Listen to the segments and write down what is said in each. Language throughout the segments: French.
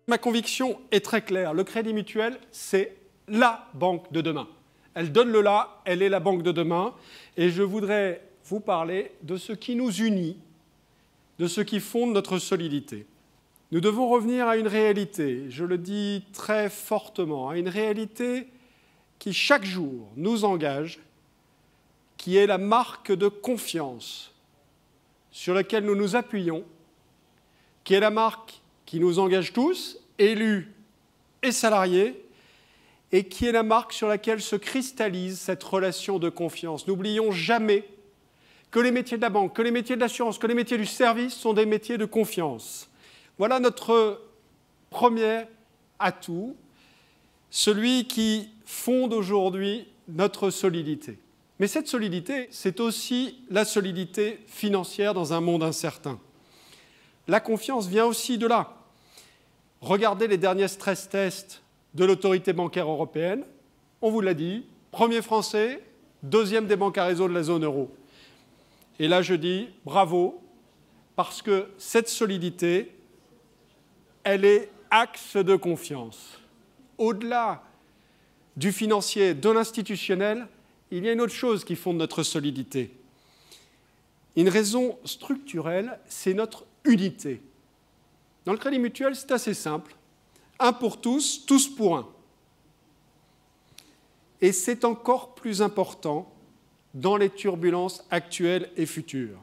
Ma conviction est très claire. Le Crédit Mutuel, c'est la banque de demain. Elle donne le là, elle est la banque de demain. Et je voudrais vous parler de ce qui nous unit, de ce qui fonde notre solidité. Nous devons revenir à une réalité, je le dis très fortement, à une réalité qui chaque jour nous engage, qui est la marque de confiance sur laquelle nous nous appuyons, qui est la marque qui nous engage tous, élus et salariés, et qui est la marque sur laquelle se cristallise cette relation de confiance. N'oublions jamais que les métiers de la banque, que les métiers de l'assurance, que les métiers du service sont des métiers de confiance. Voilà notre premier atout, celui qui fonde aujourd'hui notre solidité. Mais cette solidité, c'est aussi la solidité financière dans un monde incertain. La confiance vient aussi de là. Regardez les derniers stress tests de l'autorité bancaire européenne. On vous l'a dit, premier français, deuxième des banques à réseau de la zone euro. Et là, je dis bravo, parce que cette solidité, elle est axe de confiance. Au-delà du financier, de l'institutionnel, il y a une autre chose qui fonde notre solidité. Une raison structurelle, c'est notre unité. Dans le Crédit Mutuel, c'est assez simple. Un pour tous, tous pour un. Et c'est encore plus important dans les turbulences actuelles et futures.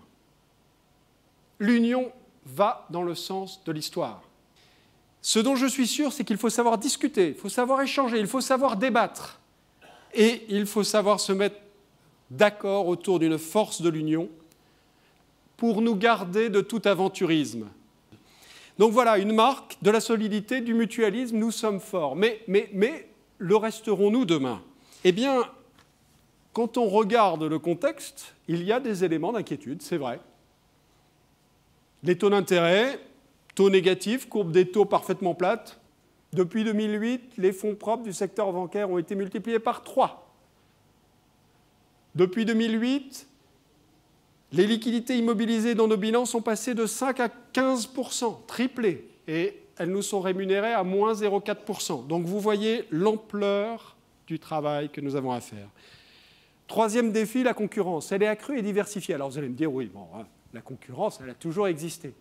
L'union va dans le sens de l'histoire. Ce dont je suis sûr, c'est qu'il faut savoir discuter, il faut savoir échanger, il faut savoir débattre. Et il faut savoir se mettre d'accord autour d'une force de l'union pour nous garder de tout aventurisme. Donc voilà, une marque de la solidité, du mutualisme, nous sommes forts. Mais le resterons-nous demain? Eh bien, quand on regarde le contexte, il y a des éléments d'inquiétude, c'est vrai. Les taux d'intérêt, taux négatifs, courbe des taux parfaitement plate. Depuis 2008, les fonds propres du secteur bancaire ont été multipliés par 3. Depuis 2008, les liquidités immobilisées dans nos bilans sont passées de 5 à 15%, triplées, et elles nous sont rémunérées à moins 0,4%. Donc vous voyez l'ampleur du travail que nous avons à faire. Troisième défi, la concurrence. Elle est accrue et diversifiée. Alors vous allez me dire, oui, bon, la concurrence, elle a toujours existé.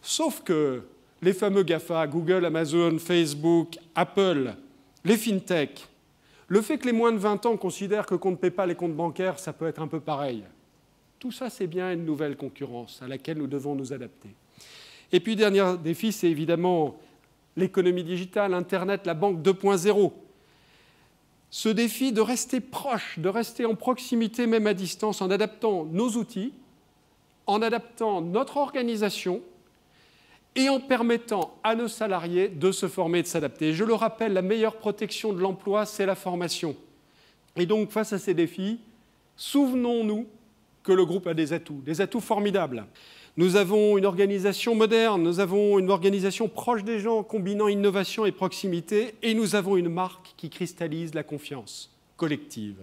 Sauf que les fameux GAFA, Google, Amazon, Facebook, Apple, les FinTech, le fait que les moins de 20 ans considèrent que qu'on ne paie pas les comptes bancaires, ça peut être un peu pareil. Tout ça, c'est bien une nouvelle concurrence à laquelle nous devons nous adapter. Et puis, dernier défi, c'est évidemment l'économie digitale, Internet, la banque 2.0. Ce défi de rester proche, de rester en proximité, même à distance, en adaptant nos outils, en adaptant notre organisation et en permettant à nos salariés de se former et de s'adapter. Je le rappelle, la meilleure protection de l'emploi, c'est la formation. Et donc, face à ces défis, souvenons-nous que le groupe a des atouts formidables. Nous avons une organisation moderne, nous avons une organisation proche des gens, combinant innovation et proximité, et nous avons une marque qui cristallise la confiance collective.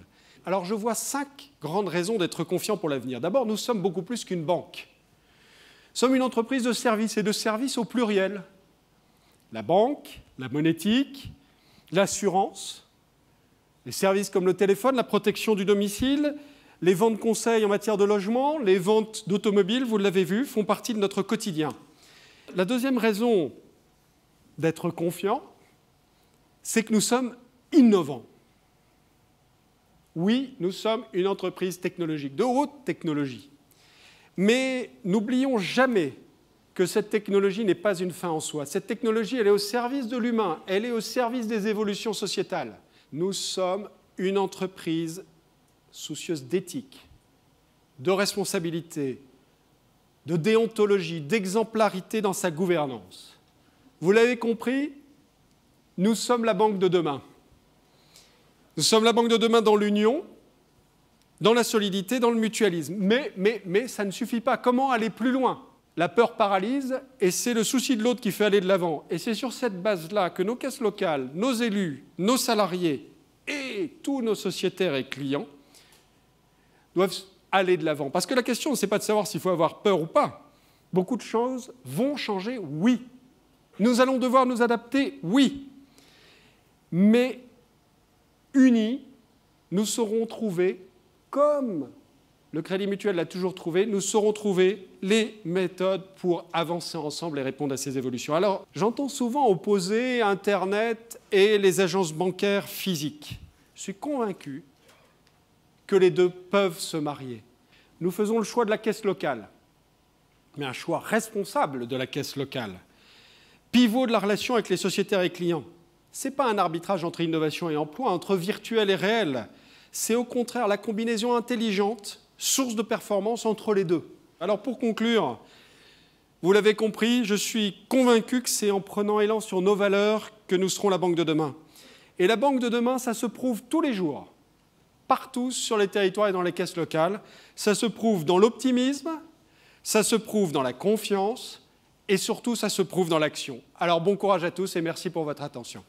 Alors je vois 5 grandes raisons d'être confiant pour l'avenir. D'abord, nous sommes beaucoup plus qu'une banque. Nous sommes une entreprise de services, et de services au pluriel. La banque, la monétique, l'assurance, les services comme le téléphone, la protection du domicile, les ventes conseils en matière de logement, les ventes d'automobiles, vous l'avez vu, font partie de notre quotidien. La deuxième raison d'être confiant, c'est que nous sommes innovants. Oui, nous sommes une entreprise technologique, de haute technologie. Mais n'oublions jamais que cette technologie n'est pas une fin en soi. Cette technologie, elle est au service de l'humain, elle est au service des évolutions sociétales. Nous sommes une entreprise soucieuse d'éthique, de responsabilité, de déontologie, d'exemplarité dans sa gouvernance. Vous l'avez compris, nous sommes la banque de demain. Nous sommes la banque de demain dans l'union, dans la solidité, dans le mutualisme. Mais ça ne suffit pas. Comment aller plus loin? La peur paralyse et c'est le souci de l'autre qui fait aller de l'avant. Et c'est sur cette base-là que nos caisses locales, nos élus, nos salariés et tous nos sociétaires et clients doivent aller de l'avant. Parce que la question, ce n'est pas de savoir s'il faut avoir peur ou pas. Beaucoup de choses vont changer, oui. Nous allons devoir nous adapter, oui. Mais unis, nous saurons trouver, comme le Crédit Mutuel l'a toujours trouvé, nous saurons trouver les méthodes pour avancer ensemble et répondre à ces évolutions. Alors, j'entends souvent opposer Internet et les agences bancaires physiques. Je suis convaincu que les deux peuvent se marier. Nous faisons le choix de la caisse locale, mais un choix responsable de la caisse locale. Pivot de la relation avec les sociétaires et clients. Ce n'est pas un arbitrage entre innovation et emploi, entre virtuel et réel. C'est au contraire la combinaison intelligente, source de performance entre les deux. Alors pour conclure, vous l'avez compris, je suis convaincu que c'est en prenant élan sur nos valeurs que nous serons la banque de demain. Et la banque de demain, ça se prouve tous les jours, partout sur les territoires et dans les caisses locales. Ça se prouve dans l'optimisme, ça se prouve dans la confiance et surtout, ça se prouve dans l'action. Alors bon courage à tous et merci pour votre attention.